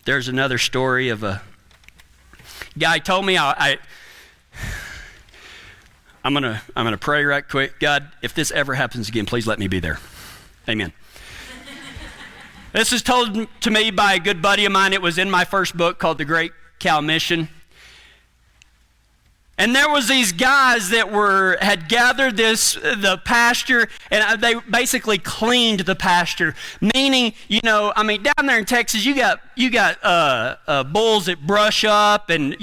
There's another story of a guy told me, I'm gonna pray right quick. God, if this ever happens again, please let me be there. Amen. This is told to me by a good buddy of mine. It was in my first book called The Great Cow Mission. And there was these guys that had gathered the pasture, and they basically cleaned the pasture. Meaning, down there in Texas, you got bulls that brush up, and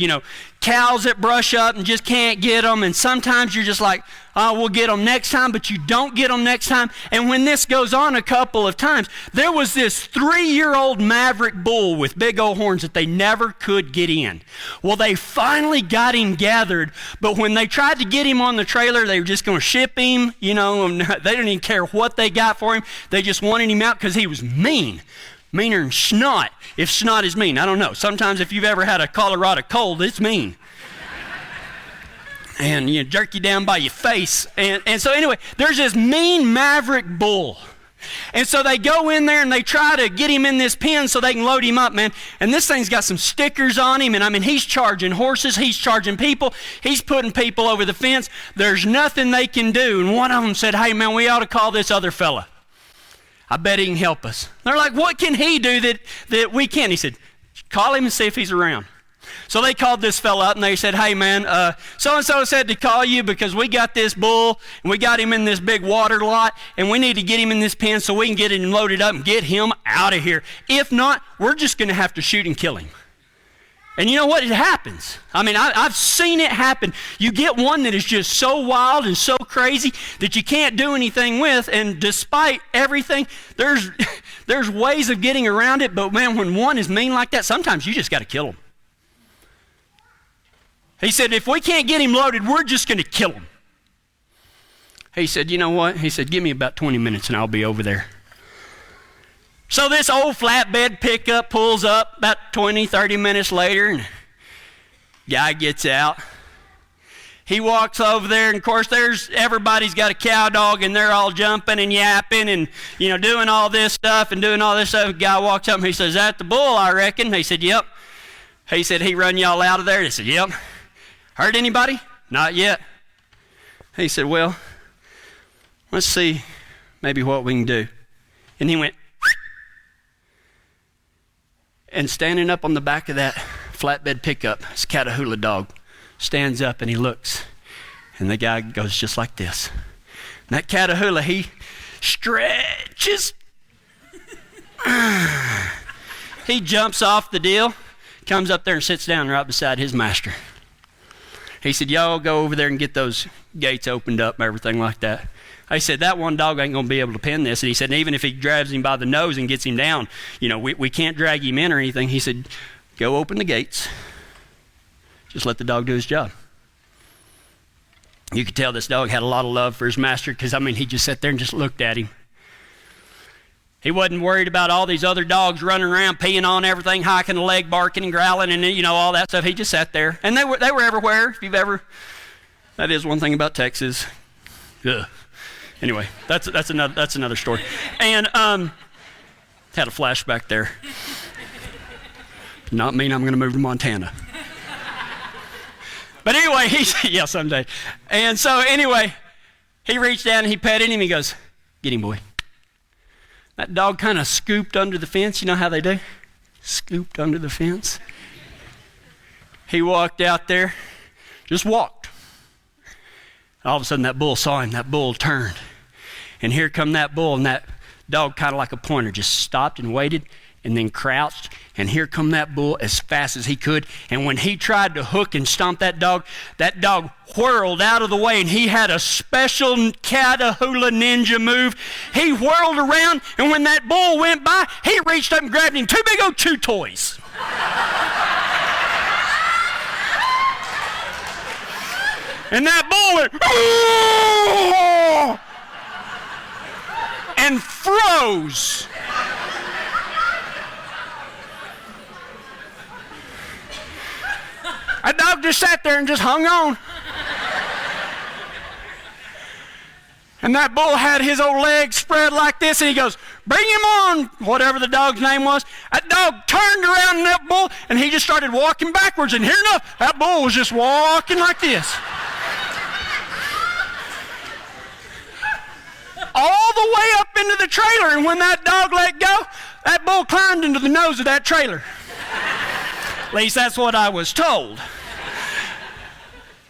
cows that brush up and just can't get them. And sometimes you're just like, oh, we'll get them next time, but you don't get them next time. And when this goes on a couple of times, there was this 3-year-old maverick bull with big old horns that they never could get in. Well, they finally got him gathered, but when they tried to get him on the trailer, they were just going to ship him, and they didn't even care what they got for him. They just wanted him out because he was mean. Meaner than snot, if snot is mean. I don't know. Sometimes if you've ever had a Colorado cold, it's mean. And jerk you down by your face. And so anyway, there's this mean maverick bull. And so they go in there and they try to get him in this pen so they can load him up, man. And this thing's got some stickers on him. And he's charging horses. He's charging people. He's putting people over the fence. There's nothing they can do. And one of them said, hey, man, we ought to call this other fella. I bet he can help us. They're like, what can he do that we can't? He said, call him and see if he's around. So they called this fella up and they said, hey man, so-and-so said to call you because we got this bull and we got him in this big water lot and we need to get him in this pen so we can get him loaded up and get him out of here. If not, we're just going to have to shoot and kill him. And you know what? It happens. I've seen it happen. You get one that is just so wild and so crazy that you can't do anything with, and despite everything, there's ways of getting around it, but man, when one is mean like that, sometimes you just got to kill him. He said, if we can't get him loaded, we're just going to kill him. He said, you know what? He said, give me about 20 minutes and I'll be over there. So this old flatbed pickup pulls up about 20, 30 minutes later, and guy gets out. He walks over there, and of course, everybody's got a cow dog, and they're all jumping and yapping and, doing all this stuff and doing all this stuff. The guy walks up and he says, is that the bull, I reckon? He said, yep. He said, he run y'all out of there? They said, yep. Hurt anybody? Not yet. He said, well, let's see maybe what we can do. And he went, and standing up on the back of that flatbed pickup, this Catahoula dog stands up and he looks, and the guy goes just like this. And that Catahoula, he stretches. He jumps off the deal, comes up there and sits down right beside his master. He said, y'all go over there and get those gates opened up and everything like that. I said, that one dog ain't going to be able to pen this. And he said, even if he grabs him by the nose and gets him down, we can't drag him in or anything. He said, go open the gates. Just let the dog do his job. You could tell this dog had a lot of love for his master because, he just sat there and just looked at him. He wasn't worried about all these other dogs running around, peeing on everything, hiking a leg, barking and growling, and all that stuff. He just sat there. And they were everywhere. That is one thing about Texas. Ugh. Anyway, that's another story. And had a flashback there. Not mean I'm going to move to Montana. But anyway, yeah, someday. And so anyway, he reached down and he petted him. He goes, get him, boy. That dog kind of scooped under the fence. You know how they do? Scooped under the fence. He walked out there, just walked. All of a sudden that bull saw him. That bull turned. And here come that bull, and that dog, kind of like a pointer, just stopped and waited and then crouched. And here come that bull as fast as he could. And when he tried to hook and stomp that dog whirled out of the way, and he had a special Catahoula ninja move. He whirled around, and when that bull went by, he reached up and grabbed him 2 big old chew toys. And that bull went, oh! And froze. That dog just sat there and just hung on. And that bull had his old legs spread like this, and he goes, bring him on, whatever the dog's name was. That dog turned around in that bull, and he just started walking backwards. And here enough, that bull was just walking like this. All the way up into the trailer, and when that dog let go, that bull climbed into the nose of that trailer. At least that's what I was told.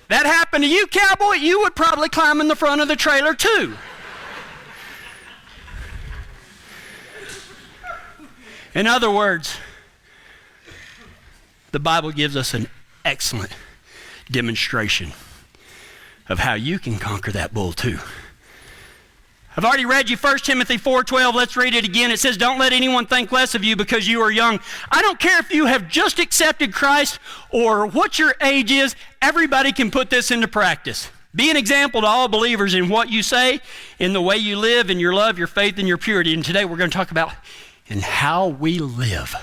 That happened to you, Cowboy, you would probably climb in the front of the trailer too. In other words, the Bible gives us an excellent demonstration of how you can conquer that bull too. I've already read you 1 Timothy 4:12. Let's read it again. It says, don't let anyone think less of you because you are young. I don't care if you have just accepted Christ or what your age is. Everybody can put this into practice. Be an example to all believers in what you say, in the way you live, in your love, your faith, and your purity. And today we're going to talk about in how we live.